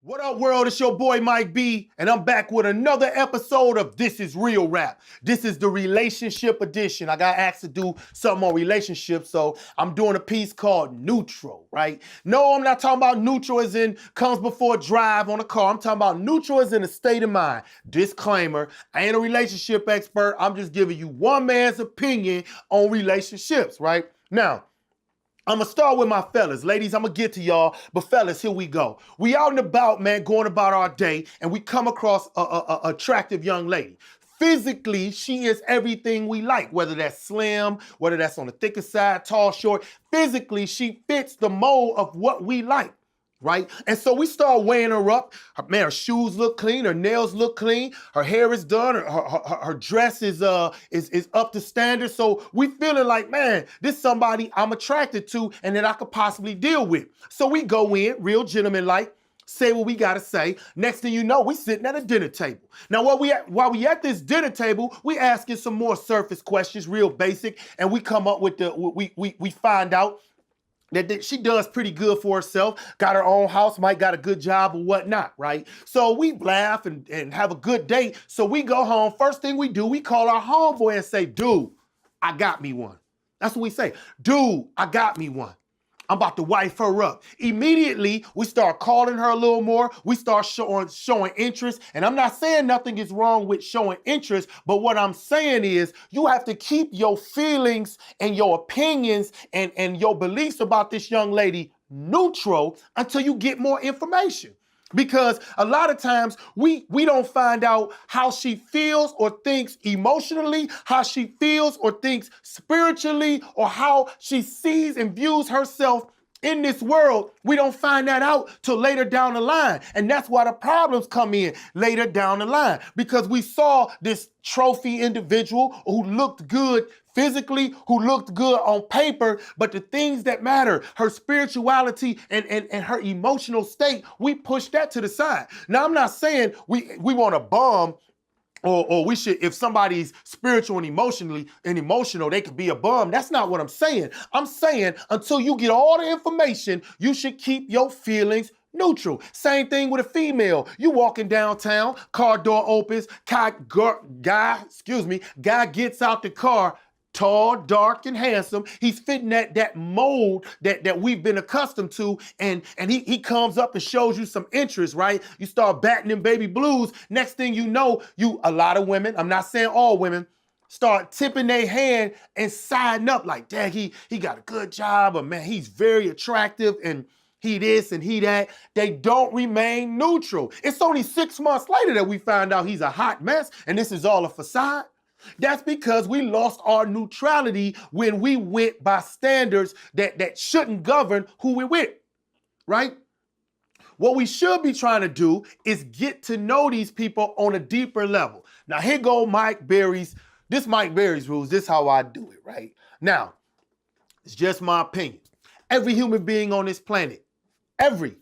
What up, world? It's your boy Mike B, and I'm back with another episode of This Is Real Rap. This is the relationship edition. I got asked to do something on relationships, so I'm doing a piece called Neutral, right? No, I'm not talking about neutral as in comes before drive on a car. I'm talking about neutral as in a state of mind. Disclaimer, I ain't a relationship expert. I'm just giving you one man's opinion on relationships, right? Now, I'm gonna start with my fellas. Ladies, I'm gonna get to y'all, but fellas, here we go. We out and about, man, going about our day, and we come across a attractive young lady. Physically, she is everything we like, whether that's slim, whether that's on the thicker side, tall, short. Physically, she fits the mold of what we like. Right? And so we start weighing her up. Man, her shoes look clean, her nails look clean, her hair is done, her dress is up to standard. So we feeling like, man, this is somebody I'm attracted to and that I could possibly deal with. So we go in, real gentleman-like, say what we gotta say. Next thing you know, we sitting at a dinner table. Now, while we at this dinner table, we asking some more surface questions, real basic, and we come up with we find out that she does pretty good for herself, got her own house, might got a good job or whatnot, right? So we laugh and have a good day. So we go home. First thing we do, we call our homeboy and say, dude, I got me one. That's what we say. Dude, I got me one. I'm about to wife her up. Immediately, we start calling her a little more. We start showing interest. And I'm not saying nothing is wrong with showing interest, but what I'm saying is you have to keep your feelings and your opinions and your beliefs about this young lady neutral until you get more information. Because a lot of times we don't find out how she feels or thinks emotionally, how she feels or thinks spiritually, or how she sees and views herself in this world. We don't find that out till later down the line. And that's why the problems come in later down the line. Because we saw this trophy individual who looked good physically, who looked good on paper, but the things that matter, her spirituality and her emotional state, we push that to the side. Now, I'm not saying we want to bum or we should, if somebody's spiritual and emotional, they could be a bum. That's not what I'm saying. I'm saying until you get all the information, you should keep your feelings neutral. Same thing with a female. You walking downtown, car door opens, guy gets out the car, tall, dark, and handsome. He's fitting that mold that we've been accustomed to, and he comes up and shows you some interest, right? You start batting them baby blues. Next thing you know, a lot of women, I'm not saying all women, start tipping their hand and siding up like, dang, he got a good job, or man, he's very attractive, and he this and he that. They don't remain neutral. It's only 6 months later that we find out he's a hot mess, and this is all a facade. That's because we lost our neutrality when we went by standards that shouldn't govern who we're with, right? What we should be trying to do is get to know these people on a deeper level. Now, here go Mike Berry's rules. This is how I do it, right? Now, it's just my opinion. Every human being on this planet, in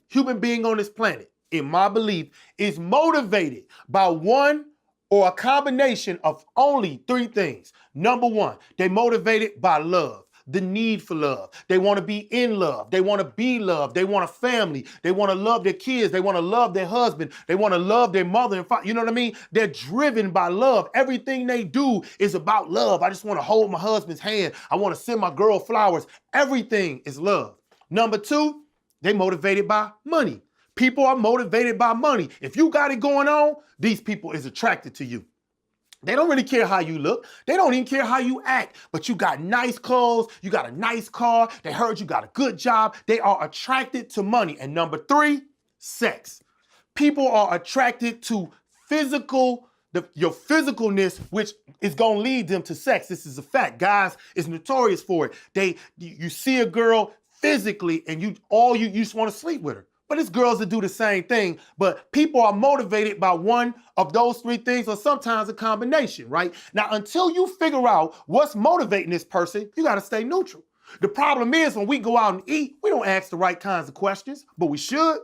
my belief, is motivated by one or a combination of only 3 things. Number 1, they're motivated by love, the need for love. They want to be in love. They want to be loved. They want a family. They want to love their kids. They want to love their husband. They want to love their mother and father. You know what I mean? They're driven by love. Everything they do is about love. I just want to hold my husband's hand. I want to send my girl flowers. Everything is love. Number 2, they motivated by money. People are motivated by money. If you got it going on, these people is attracted to you. They don't really care how you look. They don't even care how you act. But you got nice clothes. You got a nice car. They heard you got a good job. They are attracted to money. And number 3, sex. People are attracted to your physicalness, which is gonna lead them to sex. This is a fact. Guys is notorious for it. You see a girl physically and you just want to sleep with her. But it's girls that do the same thing. But people are motivated by one of those 3 things, or sometimes a combination, right? Now, until you figure out what's motivating this person, you got to stay neutral. The problem is when we go out and eat, we don't ask the right kinds of questions, but we should.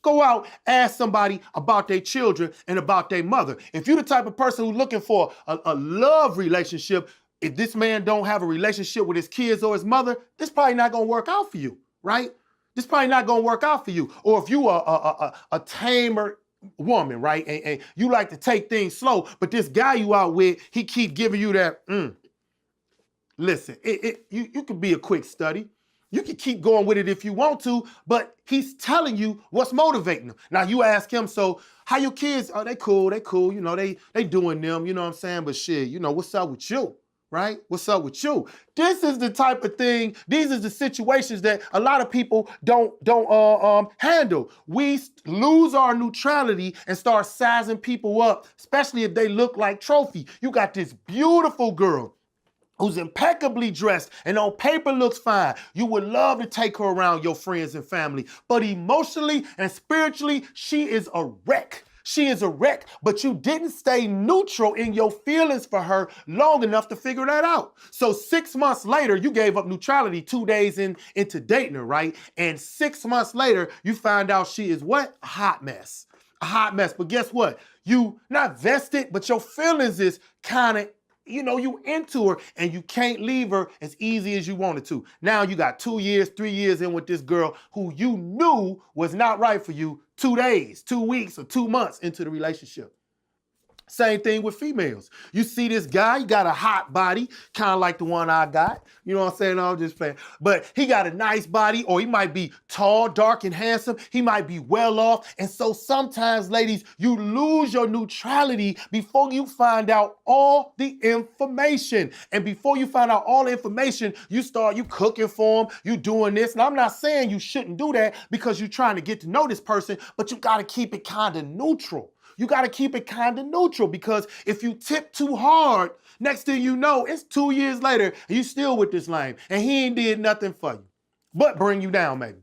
Go out, ask somebody about their children and about their mother. If you're the type of person who's looking for a love relationship, if this man don't have a relationship with his kids or his mother, this probably not going to work out for you, right? this probably not gonna work out for you. Or if you are a tamer woman, right? And you like to take things slow, but this guy you out with, he keep giving you that, listen, you can be a quick study. You can keep going with it if you want to, but he's telling you what's motivating him. Now you ask him, so how your kids? Oh, they cool, you know, they doing them, you know what I'm saying? But shit, you know, what's up with you? Right? What's up with you? This is the type of thing, these are the situations that a lot of people don't handle. We lose our neutrality and start sizing people up, especially if they look like trophy. You got this beautiful girl who's impeccably dressed and on paper looks fine. You would love to take her around your friends and family, but emotionally and spiritually, she is a wreck. She is a wreck, but you didn't stay neutral in your feelings for her long enough to figure that out. So 6 months later, you gave up neutrality 2 days into dating her, right? And 6 months later, you find out she is what? A hot mess. A hot mess. But guess what? You not vested, but your feelings is kind of, you know, you into her and you can't leave her as easy as you wanted to. Now you got 2 years, 3 years in with this girl who you knew was not right for you 2 days, 2 weeks, or 2 months into the relationship. Same thing with females. You see this guy, he got a hot body, kind of like the one I got. You know what I'm saying? No, I'm just playing. But he got a nice body, or he might be tall, dark, and handsome. He might be well off. And so sometimes, ladies, you lose your neutrality before you find out all the information. And before you find out all the information, you cooking for him, you doing this. And I'm not saying you shouldn't do that because you're trying to get to know this person, but you got to keep it kind of neutral. You got to keep it kind of neutral, because if you tip too hard, next thing you know, it's 2 years later and you still with this lame and he ain't did nothing for you but bring you down, maybe,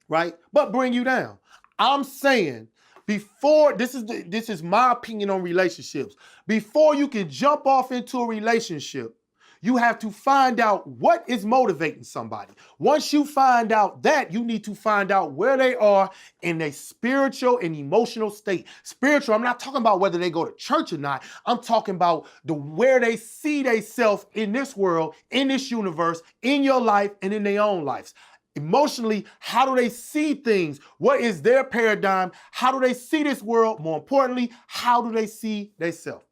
right? But bring you down. I'm saying before, this is my opinion on relationships. Before you can jump off into a relationship, you have to find out what is motivating somebody. Once you find out that, you need to find out where they are in a spiritual and emotional state. Spiritual, I'm not talking about whether they go to church or not. I'm talking about where they see themselves in this world, in this universe, in your life, and in their own lives. Emotionally, how do they see things? What is their paradigm? How do they see this world? More importantly, how do they see themselves?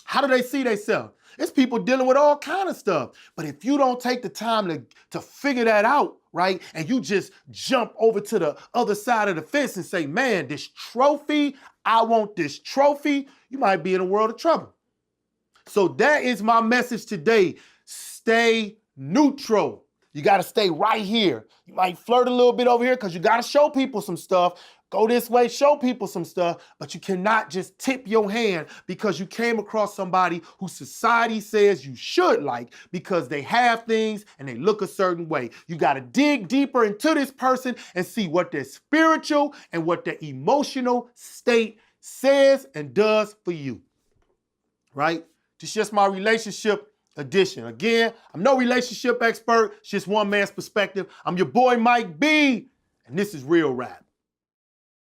How do they see themselves? It's people dealing with all kind of stuff. But if you don't take the time to figure that out, right, and you just jump over to the other side of the fence and say, man, this trophy, I want this trophy, you might be in a world of trouble. So that is my message today. Stay neutral. You got to stay right here. You might flirt a little bit over here because you got to show people some stuff. Go this way, show people some stuff, but you cannot just tip your hand because you came across somebody who society says you should like because they have things and they look a certain way. You got to dig deeper into this person and see what their spiritual and what their emotional state says and does for you, right? It's just my relationship edition. Again, I'm no relationship expert. It's just one man's perspective. I'm your boy, Mike B, and this is Real Rap.